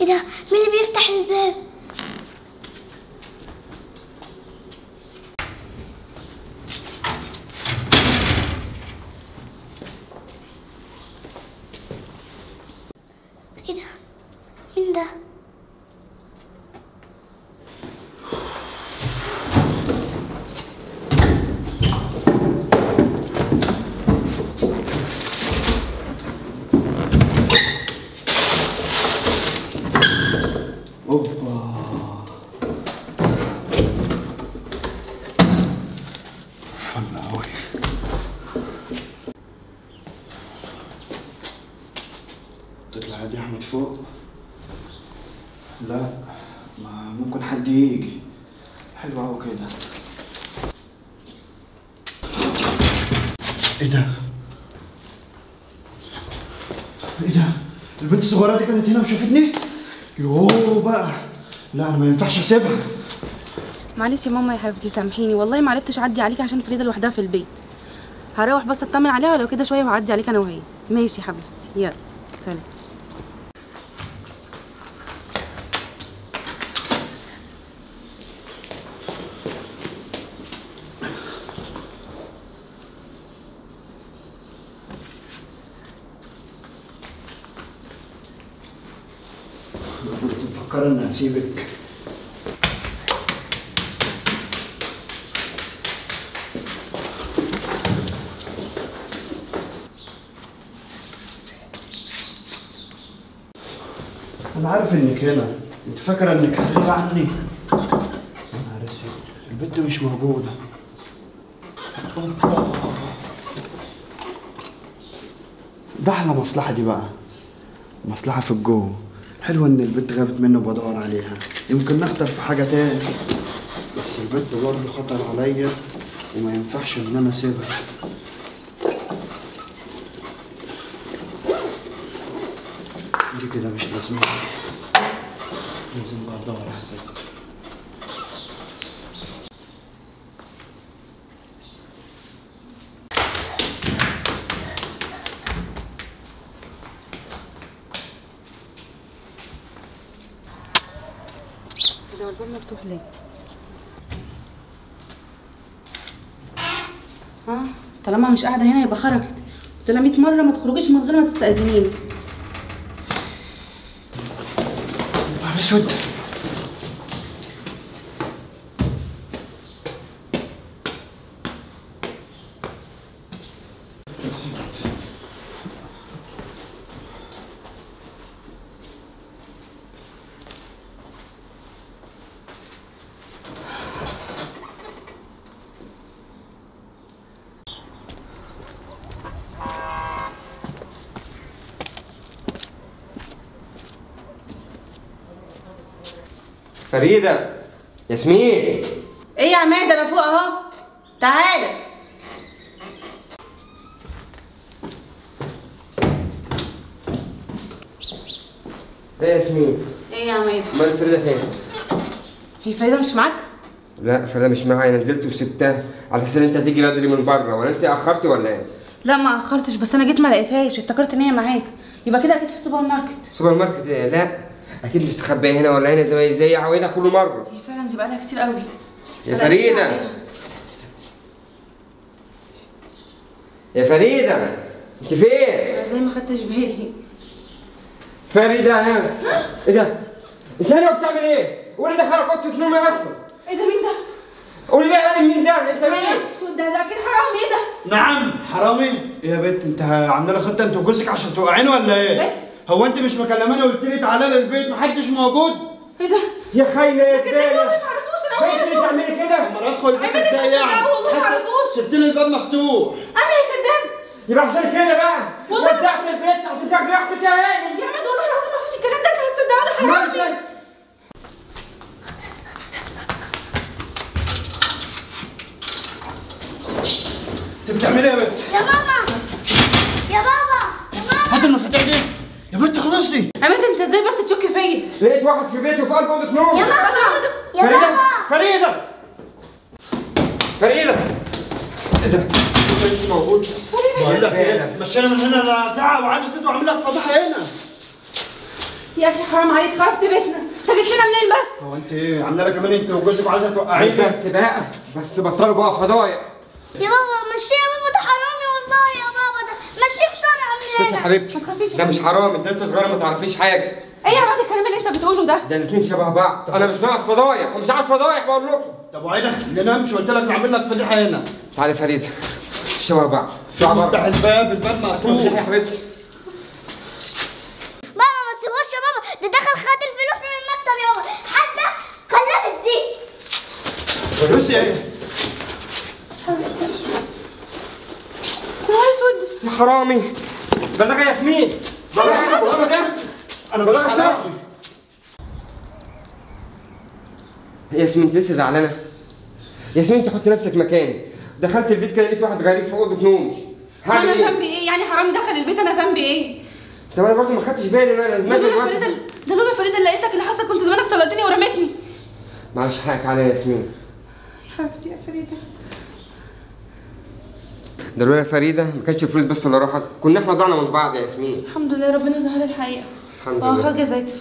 ايه ده؟ مين اللي بيفتح الباب؟ ايه ده؟ مين ده؟ تطلع يا احمد فوق؟ لا، ما ممكن حد يجي. حلو قوي كده. ايه ده؟ ايه ده؟ البنت الصغيرة دي كانت هنا وشافتني؟ يوه بقى، لا انا ما ينفعش اسيبها. معلش يا ماما يا حبيبتي سامحيني، والله ما عرفتش اعدي عليكي عشان فريده لوحدها في البيت. هروح بس اطمن عليها ولو كده شويه وهعدي عليك انا وهي. ماشي يا حبيبتي، يلا سلام. كنت مفكرة اني هسيبك. انا عارف انك هنا، انت فاكرة انك هتغيب عني؟ يا نهار اسود، البنت مش موجودة. ده احلى مصلحة دي بقى، مصلحة في الجو. حلوة ان البنت غابت مني وبدور عليها، يمكن نخطر في حاجة تاني، بس البنت برضه خطر عليا وما ينفعش ان انا اسيبها. دي كده مش لازمة، لازم بقى ادور على البنت. ده الباب مفتوح ليه؟ ها؟ طالما مش قاعده هنا يبقى خرجت. قلت لها 100 مره ما تخرجيش من غير ما تستأذنيني. يا نهار اسود. فريدة، ياسمين. ايه يا عماد انا فوق اهو. تعالى. ايه يا ياسمين؟ ايه يا عماد؟ امال فريدة فين؟ هي فريده مش معاك؟ لا فريدة مش معايا، انا نزلت وسبتها على اساس ان انت هتيجي بدري من بره، ولا انت اخرت ولا ايه؟ لا ما اخرتش، بس انا جيت ما لقيتهاش، افتكرت ان هي معاك. يبقى كده اكيد في السوبر ماركت. سوبر ماركت ايه؟ لا اكيد مستخبيه هنا ولا هنا زي عوايدها كل مره. هي فعلا دي بقالها كتير قوي. يا فريدة، يا فريدة انت فين؟ انا زي ما خدتش بالي. فريدة هنا. ايه ده؟ انت هنا وبتعمل ايه؟ قولي ده خرج اوضه نومي اصلا. ايه ده مين ده؟ قولي لي يا مين ده؟ انت مين؟ ده اكيد حرام. ايه ده؟ نعم حرامي؟ ايه يا بنت انت عامله خطه انت وجوزك عشان توقعيني ولا ايه؟ بنت؟ هو انت مش مكلماني وقلت لي تعالى للبيت محدش موجود؟ ايه ده؟ يا خاينه يا زباله. ما اعرفوش انا اول بنت مره تعملي كده؟ امال ادخل البيت ازاي يعني؟ والله ما اعرفوش. سبت لي الباب مفتوح. انا يا كداب. يبقى عشان كده بقى ودعت البيت عشان تاكلي اختك يا هانم. يا عماد والله العظيم ما فيش الكلام ده، انت هتصدقه؟ ده حرام. انت بتعملي ايه يا بنت؟ يا بابا يا بابا يا بابا هات المفاتيح دي يا بنت خلصتي. عماد انت ازاي بس تشك فيا؟ لقيت واحد في بيته في قلب اوضه نوم. يا بابا يا فريدة، بابا فريدة، فريدة. ايه ده؟ انت لسه موجود؟ بقول لك ايه؟ مشينا من هنا انا ساعه وعامل ست وعامل لك فضيحه هنا. يا اخي حرام عليك، خربت بيتنا. انت جيت لنا منين بس؟ هو انت ايه عامله كمان انت وجوزك وعايزه توقعيني؟ بس بقى بس بطلوا بقى فضايح. يا بابا مشيه يا بابا، ده حرامي والله يا بابا، ده مشيه بسرعه من اسكتي يا هنا. حبيبتي، ما تخافيش يا ده مش حبيبتي. حرام، انت لسه صغيره ما تعرفيش حاجه. ايه يا عماد الكلام اللي انت بتقوله ده؟ ده الاثنين شبه بعض، انا مش ناقص فضايح ومش عايز فضايح بقول لكم. طب وعايز خلينا امشي، قلت لك اعمل لك فضيحه هنا. تعالي فريده، شبه بعض. شبه بعض. افتح الباب، الباب افتحي مقفول. يا حبيبتي. بابا ما تسيبوش يا بابا، ده دخل خد الفلوس من المكتب يا بابا، حتى كان لابس دي. فلوس ايه؟ يا نهار اسود. يا حرامي، بلغ يا ياسمين، بلغ ده. انا مش حرامي. ياسمين انت لسه زعلانه؟ ياسمين انت حط نفسك مكاني، دخلت البيت كده لقيت واحد غريب في اوضه نومي، هعمل انا ايه؟ ذنبي ايه؟ يعني حرامي دخل البيت، انا ذنبي ايه؟ طب انا برضه ما خدتش بالي ان انا ده لازم لولا فريده، ده لولا فريده اللي قالت لك اللي حصل كنت زمانك طلقتني ورمتني. معلش حقك عليا يا ياسمين. يا حبيبتي يا فريده. ده لولا فريده ما كانش فلوس بس اللي راحت، كنا احنا ضعنا من بعض يا ياسمين. الحمد لله ربنا ظهر الحقيقه. الحمد لله. واخر جزاته.